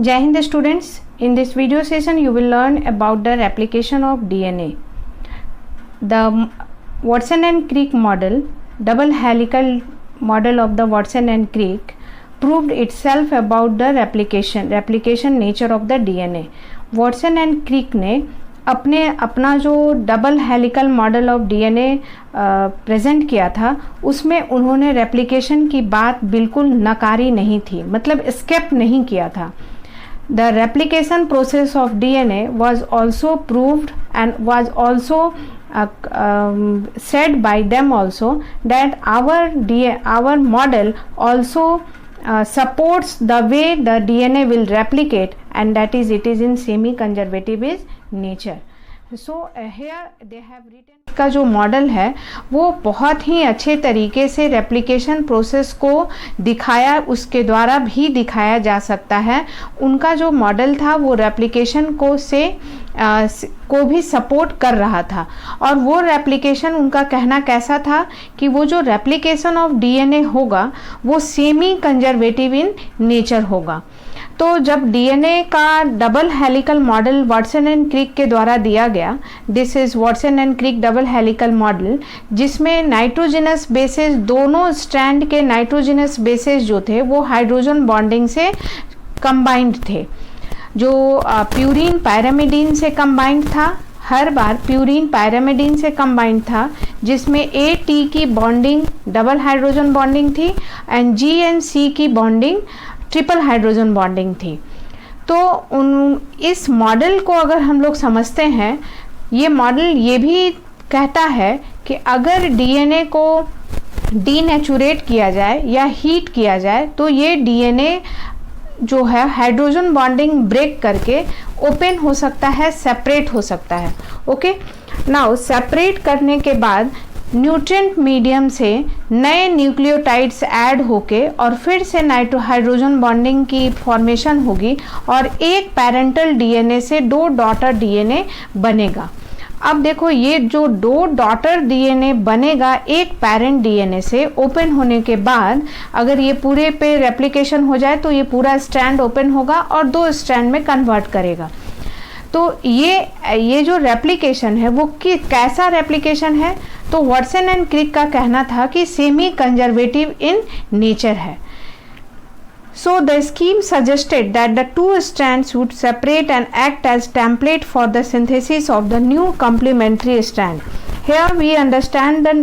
Jai Hind students, in this video session you will learn about the replication of DNA. The Watson and Crick model, double helical model of the Watson and Crick, proved itself about the replication nature of the DNA. Watson and Crick ने अपना जो double helical model of DNA present किया था उसमें उन्होंने replication की बात बिल्कुल नकारी नहीं थी, मतलब स्केप नहीं किया था. The replication process of DNA was also proved and was also said by them also that our model also supports the way the DNA will replicate, and that is it is in semi-conservative nature. So here they have written का जो model है वो बहुत ही अच्छे तरीके से replication process को दिखाया, उसके द्वारा भी दिखाया जा सकता है. उनका जो मॉडल था वो रेप्लिकेशन को भी सपोर्ट कर रहा था. और वो रेप्लिकेशन उनका कहना कैसा था कि वो जो रेप्लिकेशन ऑफ डीएनए होगा वो सेमी कंजर्वेटिव इन नेचर होगा. तो जब डीएनए का double helical model Watson and Crick के द्वारा दिया गया, this is Watson and Crick double helical model, जिसमें नाइट्रोजनस बेसेस, दोनों स्ट्रैंड के नाइट्रोजनस बेसेस जो थे वो हाइड्रोजन बॉन्डिंग से कंबाइंड थे. जो प्यूरीन पैरामिडीन से कंबाइंड था, हर बार प्यूरीन पैरामिडीन से कंबाइंड था, जिसमें A-T की बॉन्डिंग डबल हाइड्रोजन बॉन्डिंग थी एंड G एंड C की बॉन्डिंग ट्रिपल हाइड्रोजन बॉन्डिंग थी. तो इस मॉडल को अगर हम लोग समझते हैं, ये मॉडल ये भी कहता है कि अगर डीएनए को डीनेचुरेट किया जाए या हीट किया जाए तो ये डीएनए जो है हाइड्रोजन बॉन्डिंग ब्रेक करके ओपन हो सकता है, सेपरेट हो सकता है. ओके, नाउ सेपरेट करने के बाद न्यूट्रिएंट मीडियम से नए न्यूक्लियोटाइड्स ऐड होके और फिर से हाइड्रोजन बॉन्डिंग की फॉर्मेशन होगी और एक पेरेंटल डीएनए से दो डॉटर डीएनए बनेगा. अब देखो, ये जो दो डॉटर डीएनए बनेगा एक पेरेंट डीएनए से ओपन होने के बाद, अगर ये पूरे पे रेप्लिकेशन हो जाए तो ये पूरा स्ट्रैंड ओपन होगा और दो स्ट्रैंड में कन्वर्ट करेगा. तो ये जो रेप्लिकेशन है वो कैसा रेप्लिकेशन है? तो वाटसन एंड क्रिक का कहना था कि सेमी कंजर्वेटिव इन नेचर है. So the scheme suggested that the two strands would separate and act as template for the synthesis of the new complementary strand. Here we understand the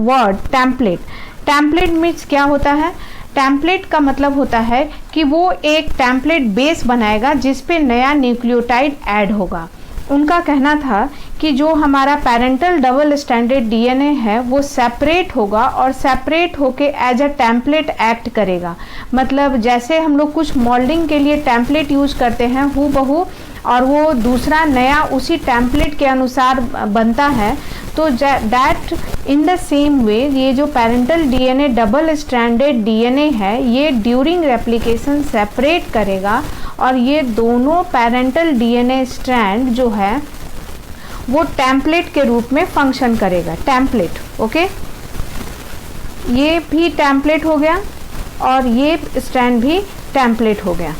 word template. Template means क्या होता है? Template का मतलब होता है कि वो एक टेम्पलेट बेस बनाएगा जिस पे नया न्यूक्लियोटाइड ऐड होगा. उनका कहना था कि जो हमारा पेरेंटल डबल स्टैंडर्ड डीएनए है वो सेपरेट होगा और सेपरेट होके एज अ टेम्पलेट एक्ट करेगा. मतलब जैसे हम लोग कुछ मोल्डिंग के लिए टेम्पलेट यूज करते हैं हूबहू, और वो दूसरा नया उसी टेम्पलेट के अनुसार बनता है, तो that in the same way ये जो parental DNA double stranded DNA है ये ड्यूरिंग रेप्लिकेशन सेपरेट करेगा और ये दोनों पेरेंटल डीएनए स्ट्रैंड जो है वो टेम्पलेट के रूप में फंक्शन करेगा. टेम्पलेट, ओके, ये भी टेम्पलेट हो गया और ये स्ट्रैंड भी टेम्पलेट हो गया,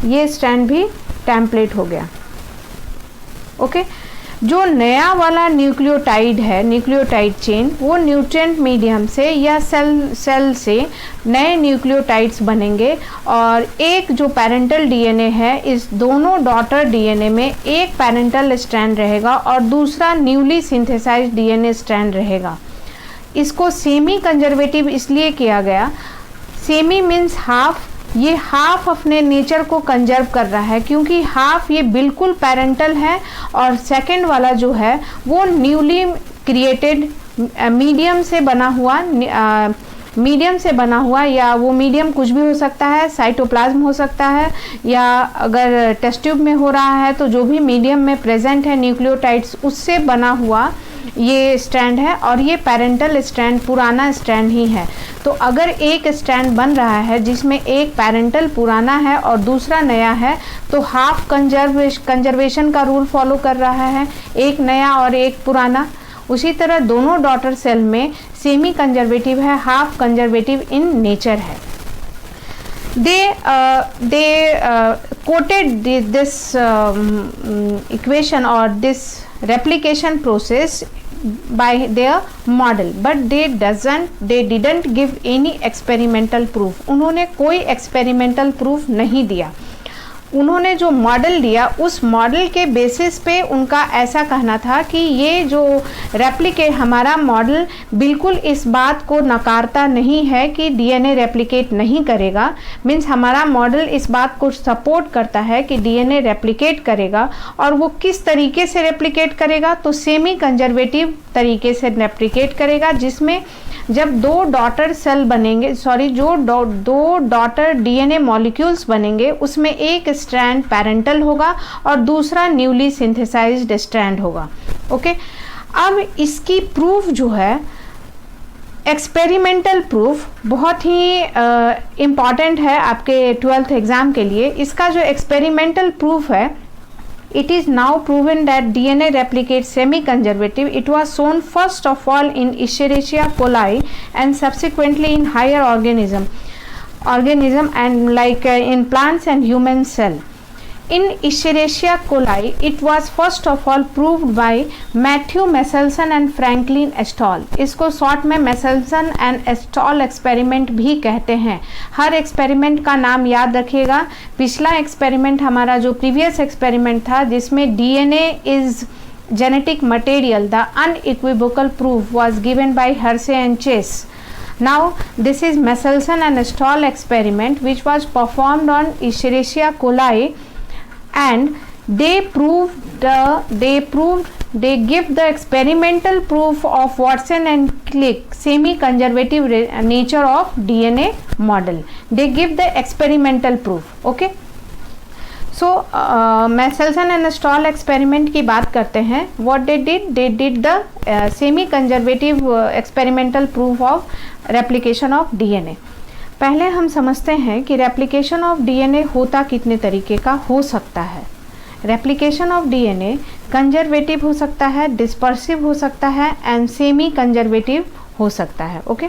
ये स्ट्रैंड भी टेम्पलेट हो गया. ओके, जो नया वाला न्यूक्लियोटाइड है, न्यूक्लियोटाइड चेन, वो न्यूट्रिएंट मीडियम से या सेल से नए न्यूक्लियोटाइड्स बनेंगे और एक जो पेरेंटल डीएनए है, इस दोनों डॉटर डीएनए में एक पेरेंटल स्ट्रैंड रहेगा और दूसरा न्यूली सिंथेसाइज्ड डीएनए स्ट्रैंड रहेगा. इसको सेमी कंजर्वेटिव इसलिए किया गया. सेमी मीन्स हाफ, ये हाफ अपने नेचर को कंजर्व कर रहा है क्योंकि हाफ ये बिल्कुल पेरेंटल है और सेकंड वाला जो है वो न्यूली क्रिएटेड मीडियम से बना हुआ या वो मीडियम कुछ भी हो सकता है, साइटोप्लाज्म हो सकता है, या अगर टेस्ट ट्यूब में हो रहा है तो जो भी मीडियम में प्रेजेंट है न्यूक्लियोटाइड्स उससे बना हुआ ये स्ट्रैंड है और ये पेरेंटल स्ट्रैंड पुराना स्ट्रैंड ही है. तो अगर एक स्ट्रैंड बन रहा है जिसमें एक पेरेंटल पुराना है और दूसरा नया है तो हाफ कंजर्वेशन का रूल फॉलो कर रहा है, एक नया और एक पुराना. उसी तरह दोनों डॉटर सेल में सेमी कंजर्वेटिव है, हाफ कंजर्वेटिव इन नेचर है. they quoted this equation or this replication process by their model, but they didn't give any experimental proof. उन्होंने कोई experimental proof नहीं दिया. उन्होंने जो मॉडल दिया उस मॉडल के बेसिस पे उनका ऐसा कहना था कि ये जो रेप्लिकेट हमारा मॉडल बिल्कुल इस बात को नकारता नहीं है कि डीएनए रेप्लिकेट नहीं करेगा. मीन्स हमारा मॉडल इस बात को सपोर्ट करता है कि डीएनए रेप्लिकेट करेगा, और वो किस तरीके से रेप्लिकेट करेगा, तो सेमी कंजर्वेटिव तरीके से रेप्लिकेट करेगा, जिसमें जब दो डॉटर सेल बनेंगे, दो डॉटर डीएनए मॉलिक्यूल्स बनेंगे, उसमें एक स्ट्रैंड पैरेंटल होगा और दूसरा न्यूली सिंथेसाइज्ड स्ट्रैंड होगा. ओके, अब इसकी प्रूफ जो है, एक्सपेरिमेंटल प्रूफ बहुत ही इम्पॉर्टेंट है आपके 12th एग्जाम के लिए. इसका जो एक्सपेरिमेंटल प्रूफ है, it is now proven that DNA replicates semi-conservative. It was shown first of all in Escherichia coli and subsequently in higher organism and like in plants and human cell. In Escherichia coli, it was first of all proved by Matthew Meselson and Franklin Stahl. इसको short में Meselson and Stahl experiment भी कहते हैं. हर experiment का नाम याद रखिएगा. पिछला एक्सपेरिमेंट हमारा जो प्रीवियस एक्सपेरिमेंट था, जिसमें DNA is genetic material, the unequivocal proof was given by Hersey and Chase. Now this is Meselson and Stahl experiment which was performed on Escherichia coli, and they give the experimental proof of Watson and Crick semi-conservative nature of DNA model. They give the experimental proof. Okay. So Meselson and Stahl experiment की बात करते हैं. What they did the semi-conservative experimental proof of replication of DNA. पहले हम समझते हैं कि replication of DNA होता कितने तरीके का हो सकता है. रेप्लिकेशन ऑफ डीएनए कंजर्वेटिव हो सकता है, डिस्पर्सिव हो सकता है एंड सेमी कंजर्वेटिव हो सकता है. ओके,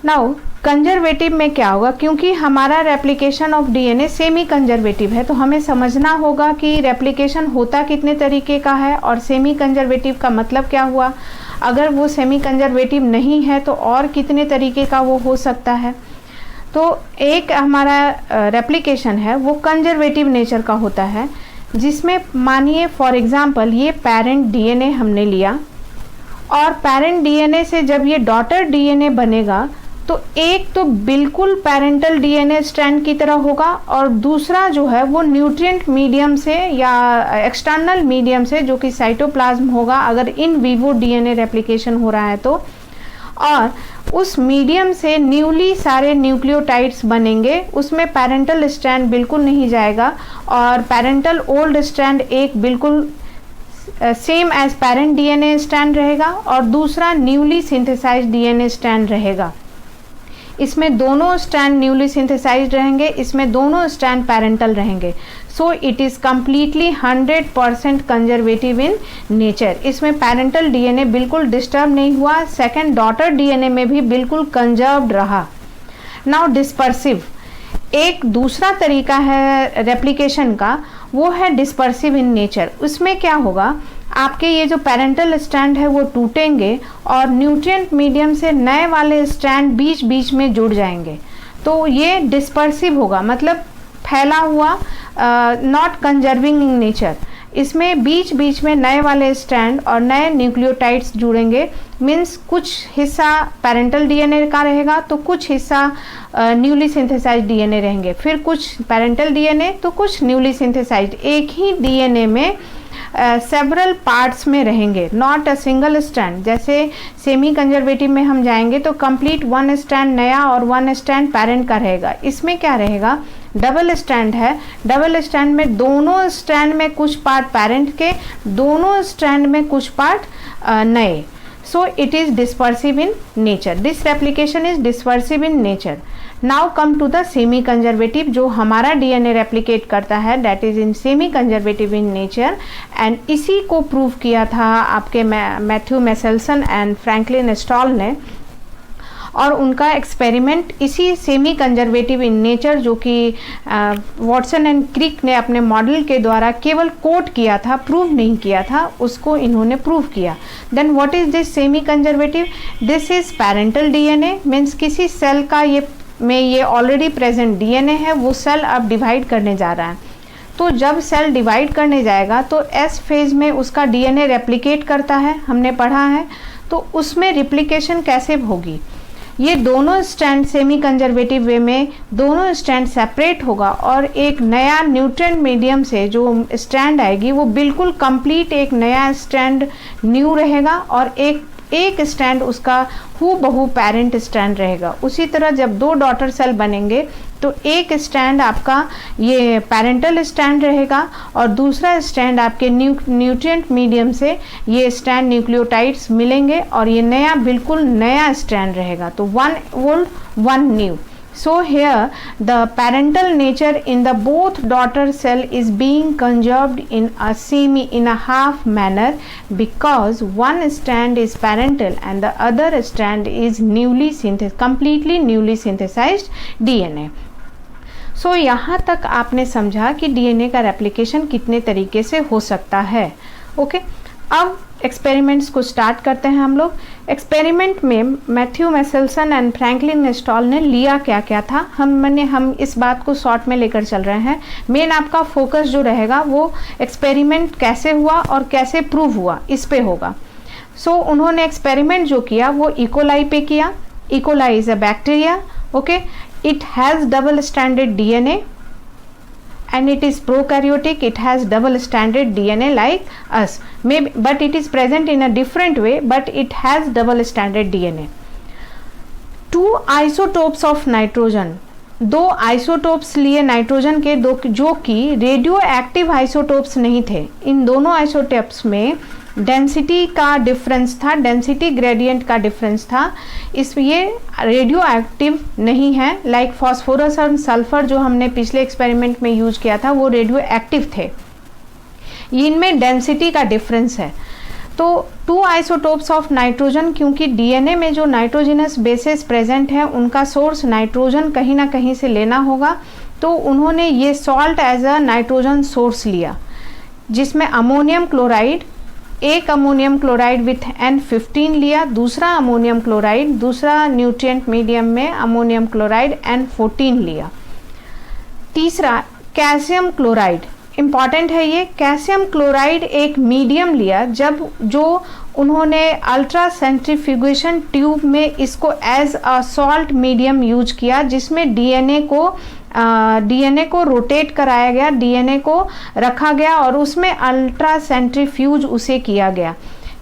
नाउ कंजर्वेटिव में क्या होगा, क्योंकि हमारा replication of DNA semi conservative है, तो हमें समझना होगा कि रेप्लिकेशन होता कितने तरीके का है और सेमी कंजर्वेटिव का मतलब क्या हुआ. अगर वो सेमी कंजर्वेटिव नहीं है तो और कितने तरीके का वो हो सकता है. तो एक हमारा रेप्लिकेशन है वो कंजर्वेटिव नेचर का होता है, जिसमें मानिए फॉर एग्जांपल ये पेरेंट डीएनए हमने लिया, और पेरेंट डीएनए से जब ये डॉटर डीएनए बनेगा तो एक तो बिल्कुल पेरेंटल डीएनए स्ट्रैंड की तरह होगा, और दूसरा जो है वो न्यूट्रिएंट मीडियम से या एक्सटर्नल मीडियम से, जो कि साइटोप्लाज्म होगा अगर इन वीवो डीएनए रेप्लिकेशन हो रहा है तो, और उस मीडियम से न्यूली सारे न्यूक्लियोटाइड्स बनेंगे. उसमें पेरेंटल स्ट्रैंड बिल्कुल नहीं जाएगा, और पेरेंटल ओल्ड स्ट्रैंड एक बिल्कुल same as parent DNA strand रहेगा, और दूसरा न्यूली सिंथेसाइज्ड डीएनए स्ट्रैंड रहेगा. इसमें दोनों स्ट्रैंड न्यूली सिंथेसाइज्ड रहेंगे, इसमें दोनों स्ट्रैंड पेरेंटल रहेंगे. So it is completely 100% conservative in nature. इसमें पेरेंटल डीएनए बिल्कुल डिस्टर्ब नहीं हुआ, सेकंड डॉटर डीएनए में भी बिल्कुल कंजर्व्ड रहा. नाउ डिस्पर्सिव, एक दूसरा तरीका है रेप्लिकेशन का, वो है डिस्पर्सिव इन नेचर. उसमें क्या होगा, आपके ये जो पेरेंटल स्ट्रैंड है वो टूटेंगे और न्यूट्रिएंट मीडियम से नए वाले स्ट्रैंड बीच बीच में जुड़ जाएंगे. तो ये डिस्पर्सिव होगा, मतलब फैला हुआ, नॉट कंजर्विंग इन नेचर. इसमें बीच बीच में नए वाले स्ट्रैंड और नए न्यूक्लियोटाइड्स जुड़ेंगे. मीन्स कुछ हिस्सा पेरेंटल डीएनए का रहेगा तो कुछ हिस्सा न्यूली सिंथेसाइज्ड डीएनए रहेंगे, फिर कुछ पेरेंटल डीएनए तो कुछ न्यूली सिंथेसाइज्ड. एक ही डीएनए में सेवरल पार्ट्स में रहेंगे, नॉट अ सिंगल स्ट्रैंड. जैसे सेमी कंजर्वेटिव में हम जाएंगे तो कंप्लीट वन स्ट्रैंड नया और वन स्ट्रैंड पेरेंट का रहेगा. इसमें क्या रहेगा, डबल स्ट्रैंड है. डबल स्ट्रैंड में दोनों स्ट्रैंड में कुछ पार्ट पेरेंट के, दोनों स्ट्रैंड में कुछ पार्ट नए. So it is dispersive in nature. This replication is dispersive in nature. Now come to the semi conservative, जो हमारा डीएनए रेप्लिकेट करता है, that is in semi conservative in nature. And इसी को प्रूव किया था आपके Matthew Meselson and Franklin Stahl ने. और उनका एक्सपेरिमेंट इसी सेमी कंजर्वेटिव इन नेचर जो कि वॉटसन एंड क्रिक ने अपने मॉडल के द्वारा केवल कोट किया था, प्रूव नहीं किया था, उसको इन्होंने प्रूव किया। Then what is this semi conservative? This is parental DNA, means किसी सेल का ये ऑलरेडी प्रेजेंट डीएनए है, वो सेल अब डिवाइड करने जा रहा है। तो जब सेल डिवाइड करने जाएगा तो एस फेज में उसका डीएनए रेप्लिकेट करता है, हमने पढ़ा है। तो उसमें रिप्लिकेशन कैसे होगी? ये दोनों स्ट्रैंड सेमी कंजर्वेटिव वे में दोनों स्ट्रैंड सेपरेट होगा और एक नया न्यूट्रिएंट मीडियम से जो स्ट्रैंड आएगी वो बिल्कुल कंप्लीट एक नया स्ट्रैंड न्यू रहेगा और एक स्ट्रैंड उसका हूबहू पेरेंट स्ट्रैंड रहेगा। उसी तरह जब दो डॉटर सेल बनेंगे तो एक स्ट्रैंड आपका ये पेरेंटल स्ट्रैंड रहेगा और दूसरा स्ट्रैंड आपके न्यूट्रिएंट मीडियम से ये स्ट्रैंड न्यूक्लियोटाइड्स मिलेंगे और ये नया बिल्कुल नया स्ट्रैंड रहेगा। तो one old one new. So here the parental nature in the both daughter cell is being conserved in a half manner because one strand is parental and the other strand is completely newly synthesized DNA. So यहाँ तक आपने समझा कि DNA का replication कितने तरीके से हो सकता है। ओके, अब एक्सपेरिमेंट्स को स्टार्ट करते हैं हम लोग। एक्सपेरिमेंट में मैथ्यू मेसेल्सन एंड फ्रैंकलिन नेस्टॉल ने लिया क्या क्या था, हम इस बात को शॉर्ट में लेकर चल रहे हैं। मेन आपका फोकस जो रहेगा वो एक्सपेरिमेंट कैसे हुआ और कैसे प्रूव हुआ इस पे होगा। सो उन्होंने एक्सपेरिमेंट जो किया वो इकोलाई पे किया। E coli is a bacteria, okay, it has double standard DNA and it is prokaryotic, it has double stranded DNA like us, maybe, but it is present in a different way, but it has double stranded DNA. Two isotopes of nitrogen, दो isotopes लिए nitrogen के, दो जो कि radio active isotopes नहीं थे। इन दोनों isotopes में डेंसिटी का डिफरेंस था, डेंसिटी ग्रेडियंट का डिफरेंस था, इसलिए रेडियो एक्टिव नहीं है। लाइक फॉस्फोरस और सल्फर जो हमने पिछले एक्सपेरिमेंट में यूज किया था वो रेडियो एक्टिव थे, इनमें डेंसिटी का डिफरेंस है। तो टू आइसोटोप्स ऑफ नाइट्रोजन, क्योंकि डीएनए में जो नाइट्रोजनस बेसेस प्रेजेंट हैं उनका सोर्स नाइट्रोजन कहीं ना कहीं से लेना होगा, तो उन्होंने ये salt as a nitrogen source लिया जिसमें अमोनियम क्लोराइड, एक अमोनियम क्लोराइड विथ N15 लिया, दूसरा अमोनियम क्लोराइड दूसरा न्यूट्रिएंट मीडियम में अमोनियम क्लोराइड N14 लिया। तीसरा कैल्शियम क्लोराइड, इम्पॉर्टेंट है ये, कैल्शियम क्लोराइड एक मीडियम लिया जब जो उन्होंने अल्ट्रा सेंट्रीफ्यूगेशन ट्यूब में इसको as a salt medium use किया जिसमें डीएनए को रोटेट कराया गया, डीएनए को रखा गया और उसमें अल्ट्रा सेंट्रीफ्यूज उसे किया गया।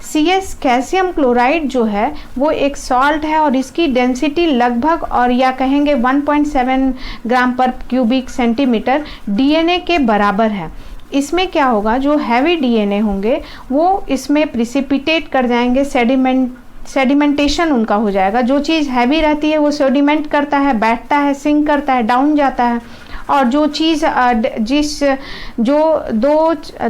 CS कैल्शियम क्लोराइड जो है वो एक सॉल्ट है और इसकी डेंसिटी लगभग और या कहेंगे 1.7 ग्राम पर क्यूबिक सेंटीमीटर डीएनए के बराबर है। इसमें क्या होगा, जो हैवी डीएनए होंगे वो इसमें प्रिसिपिटेट कर जाएंगे, सेडिमेंटेशन उनका हो जाएगा। जो चीज़ हैवी रहती है वो सेडिमेंट करता है, बैठता है, सिंक करता है, डाउन जाता है, और जो चीज़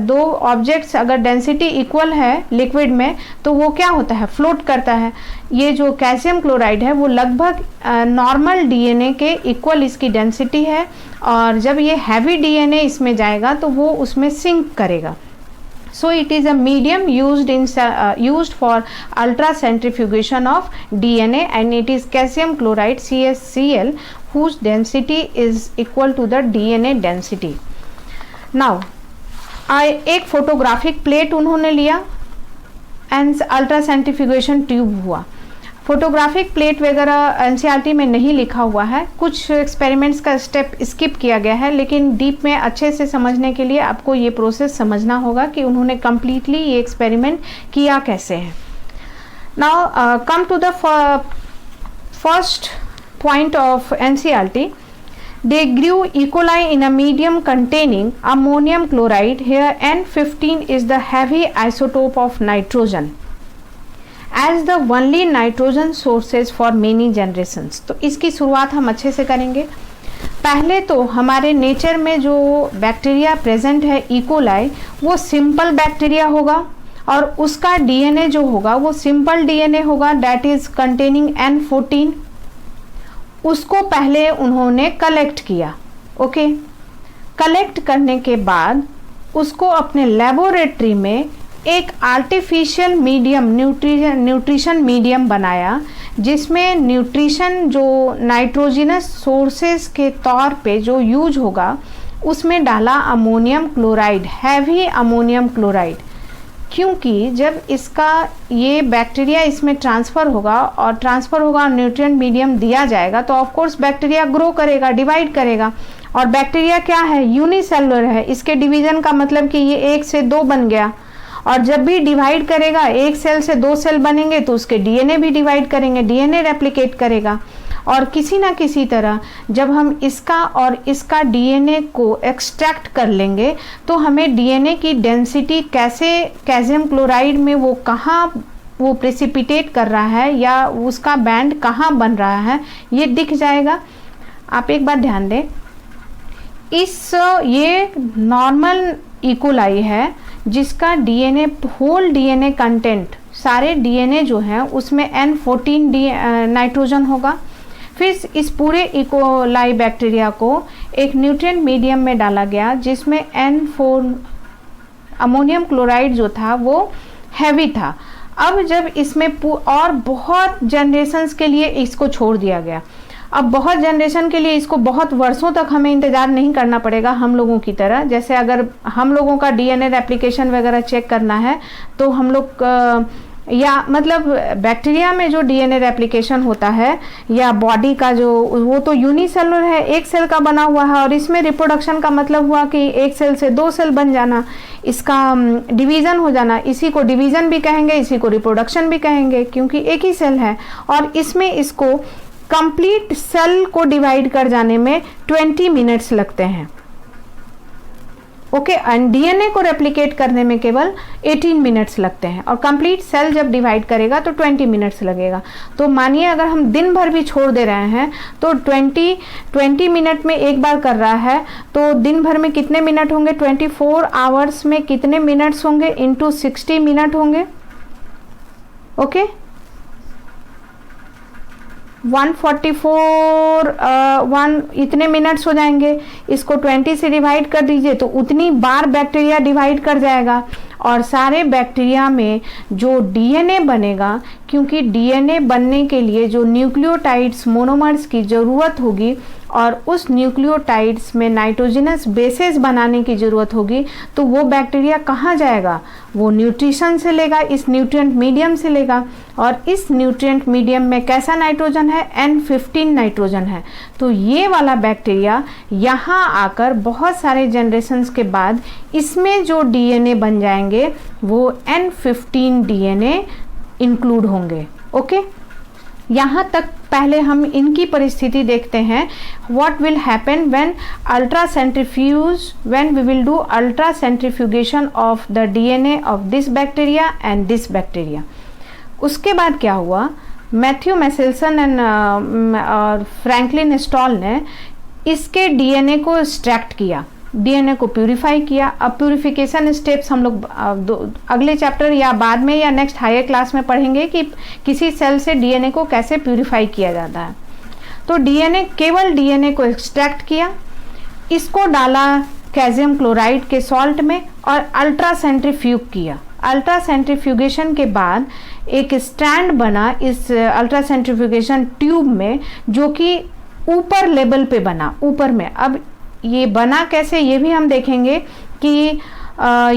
दो ऑब्जेक्ट्स अगर डेंसिटी इक्वल है लिक्विड में तो वो क्या होता है, फ्लोट करता है। ये जो कैल्शियम क्लोराइड है वो लगभग नॉर्मल डीएनए के इक्वल इसकी डेंसिटी है और जब ये हैवी डीएनए इसमें जाएगा तो वो उसमें सिंक करेगा। So it is a medium used for ultra centrifugation of DNA and it is calcium chloride CaCl whose density is equal to the DNA density. Now एक फोटोग्राफिक प्लेट उन्होंने लिया and ultra centrifugation tube हुआ। Photographic plate वगैरह NCERT में नहीं लिखा हुआ है, कुछ एक्सपेरिमेंट्स का स्टेप स्किप किया गया है, लेकिन डीप में अच्छे से समझने के लिए आपको ये प्रोसेस समझना होगा कि उन्होंने कम्प्लीटली ये एक्सपेरिमेंट किया कैसे है। Now come to the first point of NCERT. They grew E. coli in a medium containing ammonium chloride. Here N15 is the heavy isotope of nitrogen as the only nitrogen sources for many generations. तो इसकी शुरुआत हम अच्छे से करेंगे। पहले तो हमारे नेचर में जो बैक्टीरिया प्रेजेंट है E. coli वो सिंपल बैक्टीरिया होगा और उसका DNA जो होगा वो सिंपल DNA होगा, दैट इज कंटेनिंग N14, उसको पहले उन्होंने कलेक्ट किया। ओके, कलेक्ट करने के बाद उसको अपने लेबोरेटरी में एक आर्टिफिशियल मीडियम न्यूट्रिशन मीडियम बनाया, जिसमें न्यूट्रिशन जो नाइट्रोजनस सोर्सेस के तौर पे जो यूज होगा उसमें डाला ammonium chloride, heavy ammonium chloride. क्योंकि जब इसका ये बैक्टीरिया इसमें ट्रांसफ़र होगा और न्यूट्रिएंट मीडियम दिया जाएगा तो ऑफ कोर्स बैक्टीरिया ग्रो करेगा, डिवाइड करेगा। और बैक्टीरिया क्या है, यूनिसेलुलर है। इसके डिवीज़न का मतलब कि ये 1 से 2 बन गया, और जब भी डिवाइड करेगा 1 सेल से 2 सेल बनेंगे तो उसके डीएनए भी डिवाइड करेंगे, डीएनए रेप्लिकेट करेगा। और किसी ना किसी तरह जब हम इसका और इसका डीएनए को एक्सट्रैक्ट कर लेंगे तो हमें डीएनए की डेंसिटी कैसे कैल्शियम क्लोराइड में वो कहाँ वो प्रेसिपिटेट कर रहा है या उसका बैंड कहाँ बन रहा है ये दिख जाएगा। आप एक बात ध्यान दें, ये नॉर्मल इकोलाई है जिसका डीएनए होल डीएनए कंटेंट सारे डीएनए जो हैं उसमें N14 नाइट्रोजन होगा। फिर इस पूरे इकोलाई बैक्टीरिया को एक न्यूट्रिएंट मीडियम में डाला गया जिसमें N4 अमोनियम क्लोराइड जो था वो हैवी था। अब जब इसमें और बहुत जनरेशन्स के लिए इसको छोड़ दिया गया। अब बहुत जनरेशन के लिए इसको बहुत वर्षों तक हमें इंतज़ार नहीं करना पड़ेगा हम लोगों की तरह। जैसे अगर हम लोगों का डीएनए रेप्लिकेशन वगैरह चेक करना है तो हम लोग या मतलब बैक्टीरिया में जो डीएनए रेप्लिकेशन होता है या बॉडी का जो वो तो यूनिसेलुलर है, एक सेल का बना हुआ है। और इसमें रिप्रोडक्शन का मतलब हुआ कि 1 सेल से 2 सेल बन जाना, इसका डिवीज़न हो जाना। इसी को डिवीज़न भी कहेंगे, इसी को रिप्रोडक्शन भी कहेंगे क्योंकि एक ही सेल है। और इसमें इसको कंप्लीट सेल को डिवाइड कर जाने में 20 मिनट्स लगते हैं। ओके, एंड डीएनए को रेप्लिकेट करने में केवल 18 मिनट्स लगते हैं और कंप्लीट सेल जब डिवाइड करेगा तो 20 मिनट्स लगेगा। तो मानिए अगर हम दिन भर भी छोड़ दे रहे हैं तो 20 मिनट में एक बार कर रहा है तो दिन भर में कितने मिनट होंगे, 24 आवर्स में कितने मिनट्स होंगे, इंटू 60 मिनट होंगे। ओके, 144 इतने मिनट्स हो जाएंगे। इसको 20 से डिवाइड कर दीजिए तो उतनी बार बैक्टीरिया डिवाइड कर जाएगा। और सारे बैक्टीरिया में जो डीएनए बनेगा, क्योंकि डीएनए बनने के लिए जो न्यूक्लियोटाइड्स मोनोमर्स की ज़रूरत होगी और उस न्यूक्लियोटाइड्स में नाइट्रोजनस बेसेस बनाने की ज़रूरत होगी, तो वो बैक्टीरिया कहाँ जाएगा, वो न्यूट्रिशन से लेगा, इस न्यूट्रिएंट मीडियम से लेगा। और इस न्यूट्रिएंट मीडियम में कैसा नाइट्रोजन है, N15 नाइट्रोजन है। तो ये वाला बैक्टीरिया यहाँ आकर बहुत सारे जनरेशन्स के बाद इसमें जो डीएनए बन जाएंगे वो N15 डीएनए इंक्लूड होंगे। ओके, यहाँ तक पहले हम इनकी परिस्थिति देखते हैं। What will happen when when we will do ultracentrifugation of the DNA of this bacteria and this bacteria। उसके बाद क्या हुआ, मैथ्यू मैसेल्सन और फ्रैंकलिन स्टॉल ने इसके डीएनए को एक्सट्रैक्ट किया, डीएनए को प्यूरिफाई किया। अब प्यूरिफिकेशन स्टेप्स हम लोग अगले चैप्टर या बाद में या नेक्स्ट हायर क्लास में पढ़ेंगे कि किसी सेल से डीएनए को कैसे प्यूरिफाई किया जाता है। तो केवल डीएनए को एक्सट्रैक्ट किया, इसको डाला कैल्शियम क्लोराइड के सॉल्ट में और अल्ट्रा सेंट्रीफ्यूग किया। अल्ट्रा सेंट्रीफ्यूगेशन के बाद एक स्टैंड बना इस अल्ट्रा सेंट्रीफ्यूगेशन ट्यूब में, जो कि ऊपर लेवल पे बना, ऊपर में। अब ये बना कैसे ये भी हम देखेंगे कि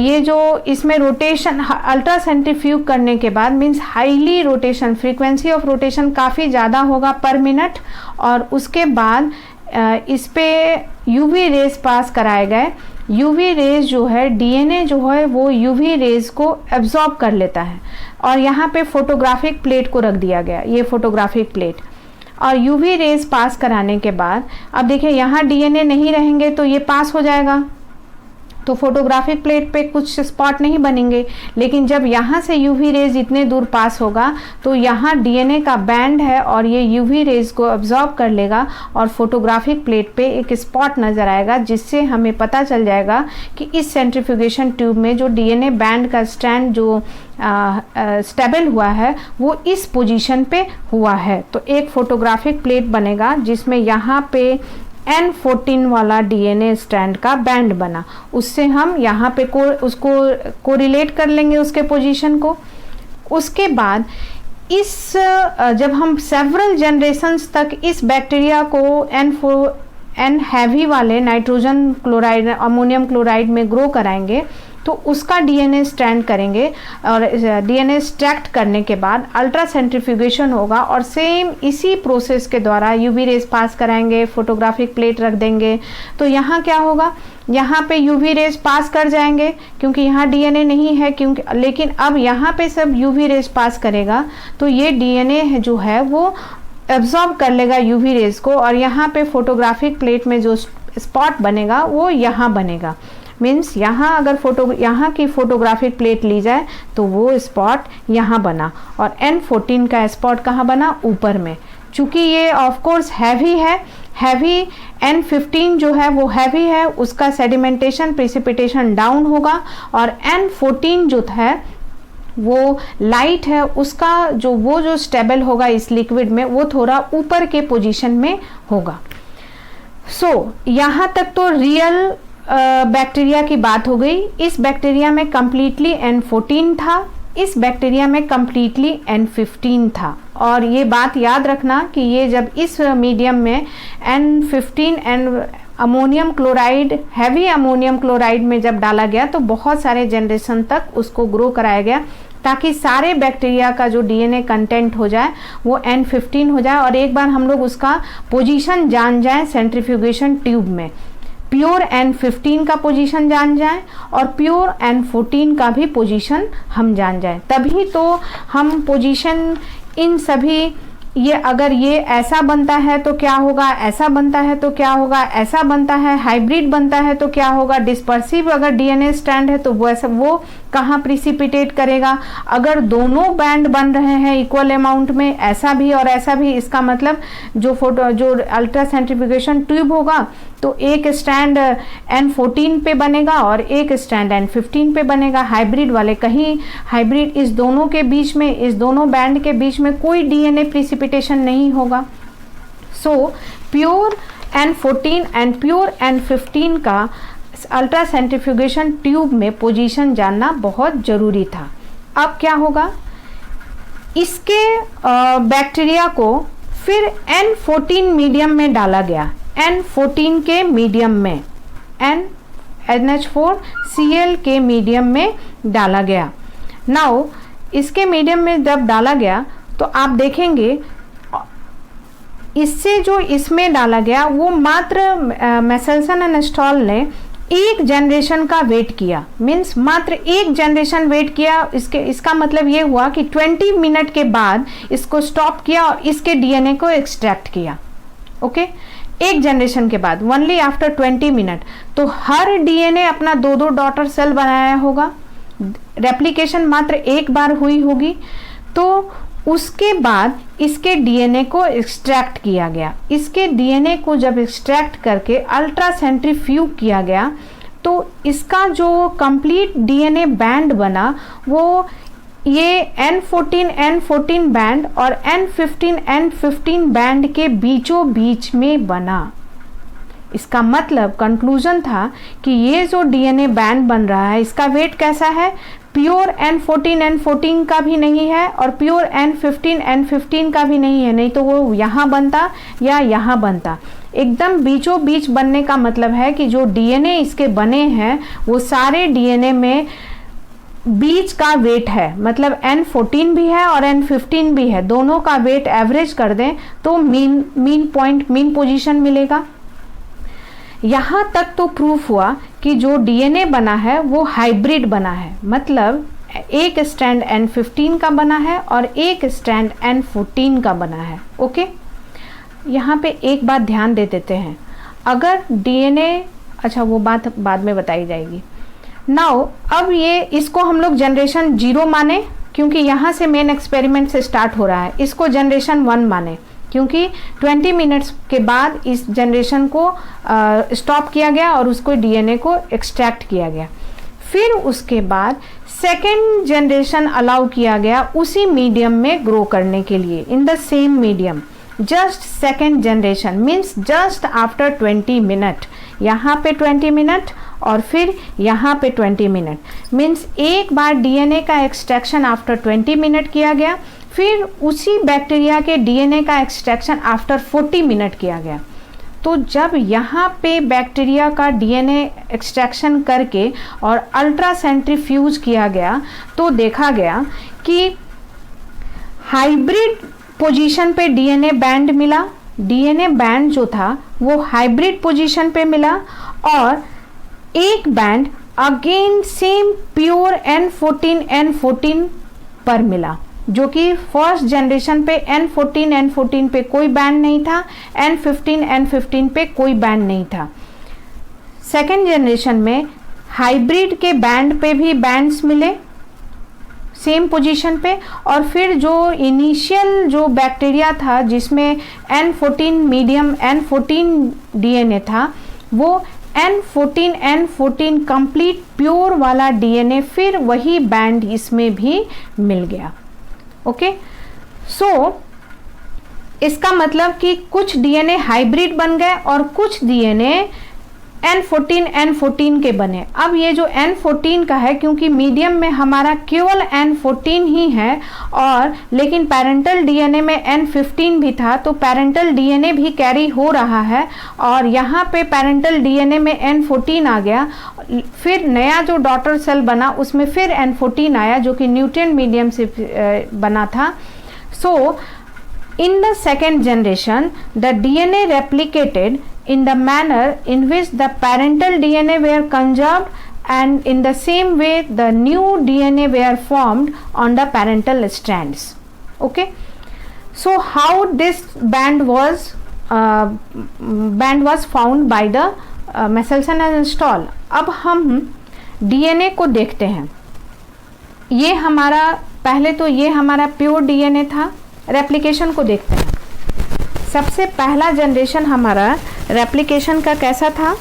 ये जो इसमें रोटेशन अल्ट्रा सेंट्रीफ्यूग करने के बाद means highly rotation, frequency of rotation काफ़ी ज़्यादा होगा पर मिनट। और उसके बाद इस पे यूवी रेज पास कराए गए। यूवी रेज जो है, डीएनए जो है वो यूवी रेज को एब्जॉर्ब कर लेता है। और यहाँ पे फोटोग्राफिक प्लेट को रख दिया गया, ये फोटोग्राफिक प्लेट। और यूवी रेज पास कराने के बाद अब देखिए यहाँ डीएनए नहीं रहेंगे तो ये पास हो जाएगा, तो फोटोग्राफिक प्लेट पे कुछ स्पॉट नहीं बनेंगे, लेकिन जब यहाँ से यूवी रेज इतने दूर पास होगा तो यहाँ डीएनए का बैंड है और ये यूवी रेज को अब्जॉर्ब कर लेगा और फोटोग्राफिक प्लेट पे एक स्पॉट नज़र आएगा, जिससे हमें पता चल जाएगा कि इस सेंट्रीफ्यूगेशन ट्यूब में जो डीएनए बैंड का स्ट्रैंड जो स्टेबल हुआ है वो इस पोजीशन पे हुआ है। तो एक फोटोग्राफिक प्लेट बनेगा जिसमें यहाँ पे N14 वाला डीएनए स्ट्रैंड का बैंड बना, उससे हम यहाँ पे उसको कोरिलेट कर लेंगे उसके पोजीशन को। उसके बाद जब हम सेवरल जनरेशन्स तक इस बैक्टीरिया को N हैवी वाले नाइट्रोजन क्लोराइड अमोनियम क्लोराइड में ग्रो कराएंगे तो उसका डीएनए स्ट्रैंड करेंगे और डीएनए एक्सट्रैक्ट करने के बाद अल्ट्रा सेंट्रीफ्यूगेशन होगा और सेम इसी प्रोसेस के द्वारा यूवी रेज पास कराएंगे, फोटोग्राफिक प्लेट रख देंगे। तो यहाँ क्या होगा, यहाँ पे यूवी रेज पास कर जाएंगे क्योंकि यहाँ डीएनए नहीं है, क्योंकि लेकिन अब यहाँ पे सब यूवी रेज पास करेगा तो ये डीएनए जो है वो एब्जॉर्ब कर लेगा यूवी रेज को और यहाँ पे फोटोग्राफिक प्लेट में जो स्पॉट बनेगा वो यहाँ बनेगा। मीन्स यहाँ अगर यहाँ की फोटोग्राफिक प्लेट ली जाए तो वो स्पॉट यहाँ बना और N14 का स्पॉट कहाँ बना, ऊपर में। चूँकि ये ऑफ कोर्स हैवी है, हैवी N15 जो है वो हैवी है, उसका सेडिमेंटेशन प्रेसिपिटेशन डाउन होगा और N14 जो है वो लाइट है, उसका जो स्टेबल होगा इस लिक्विड में वो थोड़ा ऊपर के पोजीशन में होगा। यहाँ तक तो रियल बैक्टीरिया की बात हो गई। इस बैक्टीरिया में कम्प्लीटली N14 था, इस बैक्टीरिया में कम्प्लीटली N15 था। और ये बात याद रखना कि ये जब इस मीडियम में N15 ammonium chloride, heavy ammonium chloride में जब डाला गया तो बहुत सारे जनरेशन तक उसको ग्रो कराया गया ताकि सारे बैक्टीरिया का जो डीएनए कंटेंट हो जाए वो N15 हो जाए और एक बार हम लोग उसका पोजीशन जान जाएं सेंट्रीफ्यूगेशन ट्यूब में, प्योर N15 का पोजीशन जान जाएं और प्योर N14 का भी पोजीशन हम जान जाएं, तभी तो हम पोजीशन इन सभी ये अगर ये ऐसा बनता है तो क्या होगा, ऐसा बनता है तो क्या होगा, ऐसा बनता है, हाइब्रिड बनता है तो क्या होगा, डिस्पर्सिव अगर डीएनए स्ट्रैंड है तो वो कहाँ प्रिसिपिटेट करेगा, अगर दोनों बैंड बन रहे हैं इक्वल अमाउंट में, ऐसा भी और ऐसा भी, इसका मतलब जो अल्ट्रा सेंट्रीफ्यूगेशन ट्यूब होगा तो एक स्टैंड N14 पे बनेगा और एक स्टैंड N15 पे बनेगा। हाइब्रिड वाले कहीं हाइब्रिड इस दोनों के बीच में, इस दोनों बैंड के बीच में कोई डीएनए प्रिसिपिटेशन नहीं होगा। So pure N14 and pure N15 का अल्ट्रा सेंट्रीफ्यूगेशन ट्यूब में पोजीशन जानना बहुत ज़रूरी था। अब क्या होगा, इसके बैक्टीरिया को फिर N14 मीडियम में डाला गया, N14 के मीडियम में, NH4Cl के मीडियम में डाला गया। नाउ इसके मीडियम में जब डाला गया तो आप देखेंगे इससे जो इसमें डाला गया वो मात्र मेसेल्सन एंड स्टॉल ने एक जनरेशन का वेट किया, मीन्स मात्र एक जनरेशन वेट किया। इसका मतलब ये हुआ कि 20 मिनट के बाद इसको स्टॉप किया और इसके डीएनए को एक्सट्रैक्ट किया। ओके, एक जनरेशन के बाद, ओनली आफ्टर 20 मिनट। तो हर डीएनए अपना 2-2 डॉटर सेल बनाया होगा, रेप्लिकेशन मात्र एक बार हुई होगी। तो उसके बाद इसके डीएनए को एक्सट्रैक्ट किया गया। इसके डीएनए को जब एक्सट्रैक्ट करके अल्ट्रा सेंट्रीफ्यूग किया गया तो इसका जो कंप्लीट डीएनए बैंड बना वो ये N14 बैंड और N15 बैंड के बीचों बीच में बना। इसका मतलब कंक्लूजन था कि ये जो डीएनए बैंड बन रहा है इसका वेट कैसा है, प्योर N14 का भी नहीं है और प्योर N15 का भी नहीं है, नहीं तो वो यहाँ बनता या यहाँ बनता। एकदम बीचों बीच बनने का मतलब है कि जो डीएनए इसके बने हैं वो सारे डीएनए में बीच का वेट है, मतलब N14 भी है और N15 भी है, दोनों का वेट एवरेज कर दें तो मीन पोजीशन मिलेगा। यहाँ तक तो प्रूफ हुआ कि जो डीएनए बना है वो हाइब्रिड बना है, मतलब एक स्ट्रैंड N15 का बना है और एक स्ट्रैंड N14 का बना है। ओके, यहाँ पे एक बात ध्यान दे देते हैं, अगर डीएनए अच्छा वो बात बाद में बताई जाएगी। नाउ अब ये इसको हम लोग जनरेशन 0 माने क्योंकि यहाँ से मेन एक्सपेरिमेंट से स्टार्ट हो रहा है, इसको जनरेशन 1 माने क्योंकि 20 मिनट्स के बाद इस जनरेशन को स्टॉप किया गया और उसको डीएनए को एक्सट्रैक्ट किया गया। फिर उसके बाद सेकेंड जनरेशन अलाउ किया गया उसी मीडियम में ग्रो करने के लिए, in the same medium. Just second generation means just after 20 minute, यहाँ पे 20 मिनट और फिर यहाँ पे 20 मिनट, मीन्स एक बार डीएनए का एक्सट्रैक्शन आफ्टर 20 मिनट किया गया, फिर उसी बैक्टीरिया के डीएनए का एक्सट्रैक्शन आफ्टर 40 मिनट किया गया। तो जब यहाँ पे बैक्टीरिया का डीएनए एक्सट्रैक्शन करके और अल्ट्रा सेंट्रीफ्यूज किया गया तो देखा गया कि हाइब्रिड पोजीशन पे डीएनए बैंड मिला। डीएनए बैंड जो था वो हाइब्रिड पोजीशन पे मिला और एक band again same pure N14 पर मिला, जो कि फर्स्ट जनरेशन पे N14 पे कोई बैंड नहीं था, N15 पे कोई बैंड नहीं था। सेकेंड जनरेशन में हाइब्रिड के बैंड पे भी बैंड्स मिले सेम पोजीशन पे, और फिर जो इनिशियल जो बैक्टीरिया था जिसमें N14 मीडियम N14 डीएनए था वो N14 कंप्लीट प्योर वाला डीएनए फिर वही बैंड इसमें भी मिल गया। ओके, सो इसका मतलब कि कुछ डीएनए हाइब्रिड बन गए और कुछ डीएनए N14 के बने। अब ये जो N14 का है क्योंकि मीडियम में हमारा केवल N14 ही है और लेकिन पेरेंटल डीएनए में N15 भी था, तो पेरेंटल डीएनए भी कैरी हो रहा है और यहाँ पे पेरेंटल डीएनए में N14 आ गया। फिर नया जो डॉटर सेल बना उसमें फिर N14 आया जो कि न्यूट्रिएंट मीडियम से बना था। सो in the second generation the DNA replicated in the manner in which the parental DNA were conserved, and in the same way the new DNA were formed on the parental strands. Okay, so how this band was found by the Michelson and Stahl. अब हम DNA को देखते हैं। ये हमारा पहले तो ये हमारा प्योर डीएनए था। रेप्लिकेशन को देखते हैं। सबसे पहला जनरेशन हमारा रेप्लिकेशन का कैसा था?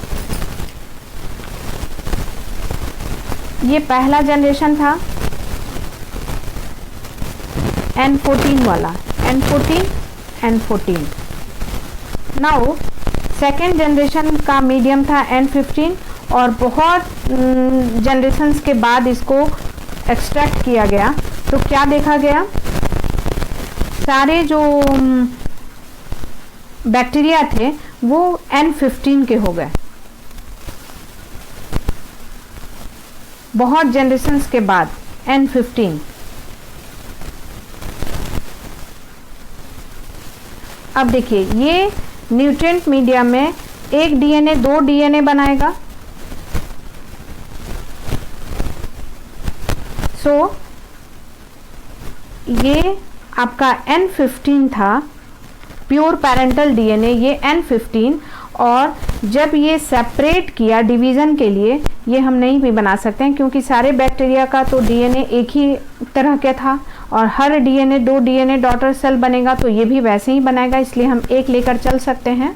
ये पहला जनरेशन था N14 वाला, N14। नाउ सेकेंड जनरेशन का मीडियम था N15 और बहुत जनरेशन्स के बाद इसको एक्सट्रैक्ट किया गया तो क्या देखा गया? सारे जो बैक्टीरिया थे वो N15 के हो गए। बहुत जनरेशन्स के बाद N15। अब देखिए ये न्यूट्रिएंट मीडिया में एक डीएनए 2 डीएनए बनाएगा। सो ये आपका N15 था प्योर पेरेंटल डीएनए, ये N15, और जब ये सेपरेट किया डिवीज़न के लिए, ये हम नहीं भी बना सकते हैं क्योंकि सारे बैक्टीरिया का तो डीएनए एक ही तरह का था और हर डीएनए 2 डीएनए डॉटर सेल बनेगा तो ये भी वैसे ही बनाएगा, इसलिए हम एक लेकर चल सकते हैं।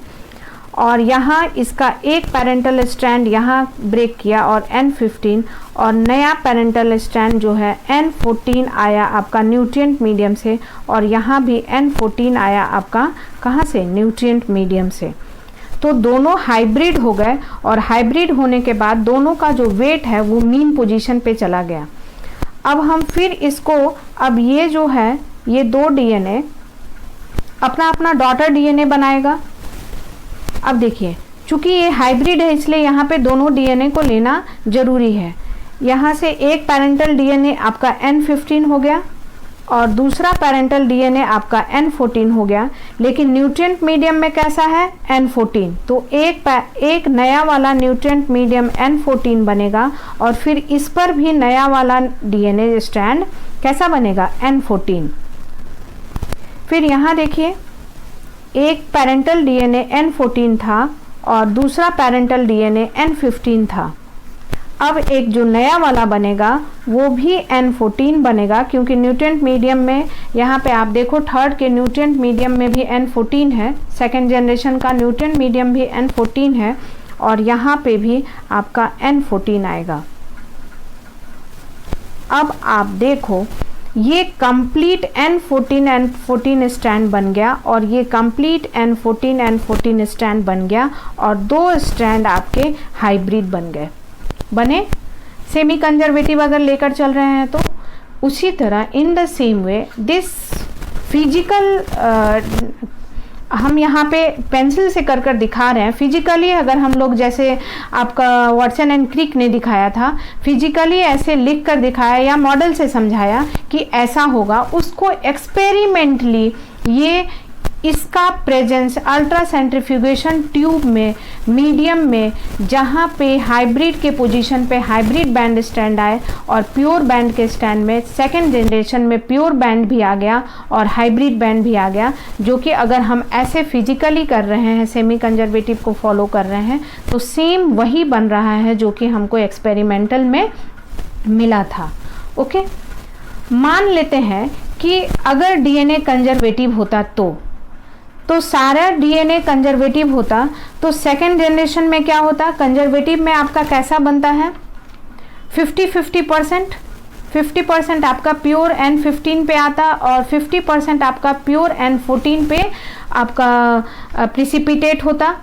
और यहाँ इसका एक पेरेंटल स्ट्रैंड यहाँ ब्रेक किया और N15, और नया पेरेंटल स्ट्रैंड जो है N14 आया आपका न्यूट्रिएंट मीडियम से, और यहाँ भी N14 आया आपका कहाँ से? न्यूट्रिएंट मीडियम से। तो दोनों हाइब्रिड हो गए और हाइब्रिड होने के बाद दोनों का जो वेट है वो मीन पोजीशन पे चला गया। अब हम फिर इसको, अब ये जो है ये 2 डीएनए अपना अपना डॉटर डीएनए बनाएगा। अब देखिए चूंकि ये हाइब्रिड है इसलिए यहाँ पे दोनों डीएनए को लेना जरूरी है। यहाँ से एक पेरेंटल डीएनए आपका N15 हो गया और दूसरा पेरेंटल डीएनए आपका N14 हो गया, लेकिन न्यूट्रिएंट मीडियम में कैसा है? N14। तो एक नया वाला न्यूट्रिएंट मीडियम N14 बनेगा और फिर इस पर भी नया वाला डीएनए स्ट्रैंड कैसा बनेगा? N14। फिर यहाँ देखिए एक पेरेंटल डीएनए N14 था और दूसरा पेरेंटल डीएनए N15 था। अब एक जो नया वाला बनेगा वो भी N14 बनेगा, क्योंकि न्यूट्रिएंट मीडियम में यहाँ पे आप देखो थर्ड के न्यूट्रिएंट मीडियम में भी N14 है, सेकेंड जनरेशन का न्यूट्रिएंट मीडियम भी N14 है और यहाँ पे भी आपका N14 आएगा। अब आप देखो ये कंप्लीट N14 स्टैंड बन गया और ये कंप्लीट N14 स्टैंड बन गया और दो स्टैंड आपके हाइब्रिड बन गए, बने सेमी कंजर्वेटिव अगर लेकर चल रहे हैं तो। उसी तरह in the same way this physical हम यहाँ पे पेंसिल से कर दिखा रहे हैं। फिजिकली अगर हम लोग जैसे आपका वाटसन एंड क्रिक ने दिखाया था, फिजिकली ऐसे लिख कर दिखाया या मॉडल से समझाया कि ऐसा होगा, उसको एक्सपेरिमेंटली ये इसका प्रेजेंस अल्ट्रा सेंट्रीफ्यूगेशन ट्यूब में मीडियम में जहाँ पे हाइब्रिड के पोजीशन पे हाइब्रिड बैंड स्टैंड आए और प्योर बैंड के स्टैंड में सेकेंड जनरेशन में प्योर बैंड भी आ गया और हाइब्रिड बैंड भी आ गया, जो कि अगर हम ऐसे फिजिकली कर रहे हैं, सेमी कंजर्वेटिव को फॉलो कर रहे हैं, तो सेम वही बन रहा है जो कि हमको एक्सपेरिमेंटल में मिला था। ओके, मान लेते हैं कि अगर डीएनए कंजर्वेटिव होता तो सारा डीएनए कंजर्वेटिव होता तो सेकेंड जनरेशन में क्या होता, कंजर्वेटिव में आपका कैसा बनता है 50% आपका प्योर N15 पे आता और 50% आपका प्योर N14 पे आपका प्रिसिपिटेट होता।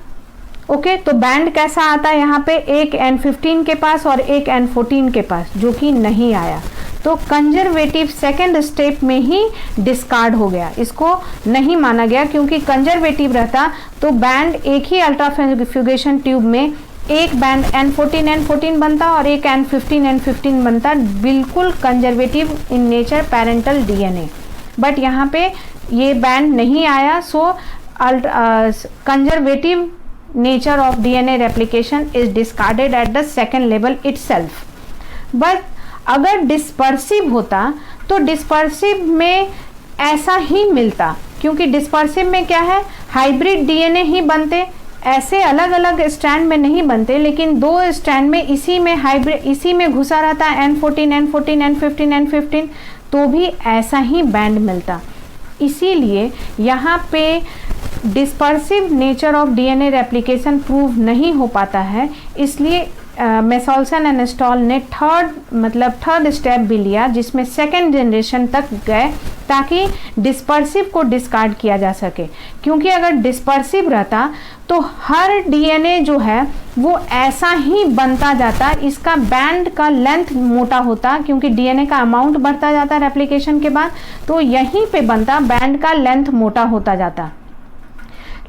ओके, तो बैंड कैसा आता है यहाँ पे, एक N15 के पास और एक N14 के पास, जो कि नहीं आया। तो कंजर्वेटिव सेकेंड स्टेप में ही डिस्कार्ड हो गया, इसको नहीं माना गया, क्योंकि कंजर्वेटिव रहता तो बैंड एक ही अल्ट्राफ्यूगेशन ट्यूब में एक बैंड N14 बनता और एक N15 बनता, बिल्कुल conservative in nature parental DNA. But यहाँ पे ये बैंड नहीं आया, सो conservative nature of DNA replication is discarded at the second level itself. But अगर डिस्पर्सिव होता तो डिस्पर्सिव में ऐसा ही मिलता, क्योंकि डिस्पर्सिव में क्या है, हाइब्रिड डीएनए ही बनते, ऐसे अलग अलग स्ट्रैंड में नहीं बनते, लेकिन दो स्ट्रैंड में इसी में हाइब्रिड इसी में घुसा रहता N15 तो भी ऐसा ही बैंड मिलता। इसीलिए यहाँ पे dispersive nature of DNA replication prove नहीं हो पाता है, इसलिए मेसोल्सन एंड स्टॉल ने थर्ड स्टेप भी लिया, जिसमें सेकेंड जनरेशन तक गए ताकि डिस्पर्सिव को डिस्कार्ड किया जा सके। क्योंकि अगर डिस्पर्सिव रहता तो हर डीएनए जो है वो ऐसा ही बनता जाता, इसका बैंड का लेंथ मोटा होता, क्योंकि डीएनए का अमाउंट बढ़ता जाता रेप्लिकेशन के बाद, तो यहीं पे बनता, बैंड का लेंथ मोटा होता जाता।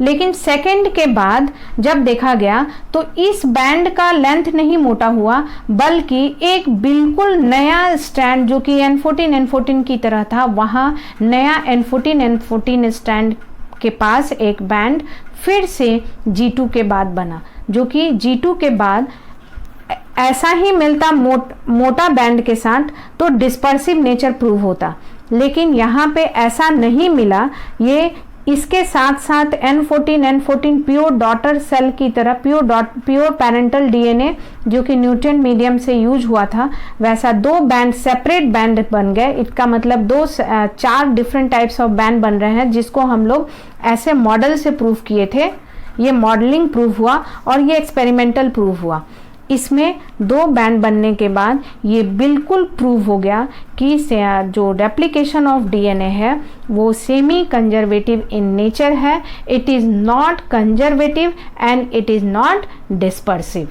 लेकिन सेकेंड के बाद जब देखा गया तो इस बैंड का लेंथ नहीं मोटा हुआ, बल्कि एक बिल्कुल नया स्टैंड जो कि N14 की तरह था, वहाँ नया N14 स्टैंड के पास एक बैंड फिर से G2 के बाद बना, जो कि G2 के बाद ऐसा ही मिलता मोटा बैंड के साथ, तो डिस्पर्सिव नेचर प्रूव होता। लेकिन यहाँ पे ऐसा नहीं मिला, ये इसके साथ साथ N14 प्योर डॉटर सेल की तरह प्योर पेरेंटल डीएनए जो कि न्यूट्रिएंट मीडियम से यूज हुआ था, वैसा दो बैंड सेपरेट बैंड बन गए। इसका मतलब चार डिफरेंट टाइप्स ऑफ बैंड बन रहे हैं, जिसको हम लोग ऐसे मॉडल से प्रूव किए थे। ये मॉडलिंग प्रूव हुआ और ये एक्सपेरिमेंटल प्रूव हुआ। इसमें दो बैंड बनने के बाद ये बिल्कुल प्रूव हो गया कि जो रेप्लिकेशन ऑफ डीएनए है वो सेमी कंजर्वेटिव इन नेचर है, it is not conservative and it is not dispersive.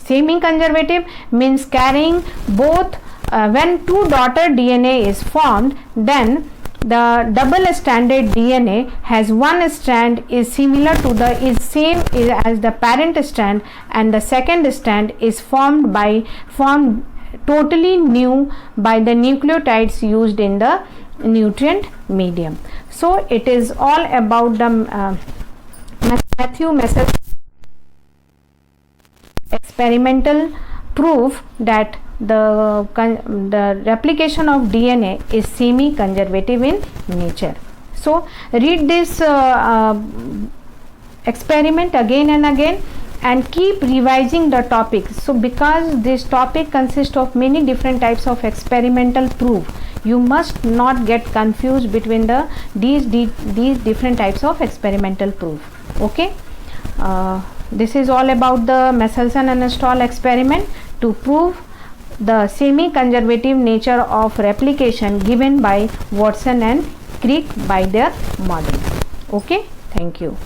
Semi conservative means carrying both when two daughter DNA is formed, then the double stranded DNA has one strand is similar to is same as the parent strand, and the second strand is formed totally new by the nucleotides used in the nutrient medium. So it is all about the Matthew method experimental proof that the replication of DNA is semi conservative in nature. So read this experiment again and again and keep revising the topic. So because this topic consists of many different types of experimental proof, you must not get confused between these different types of experimental proof. Okay, this is all about the Michelson and Stahl experiment to prove the semi-conservative nature of replication given by Watson and Crick by their model. Okay, thank you.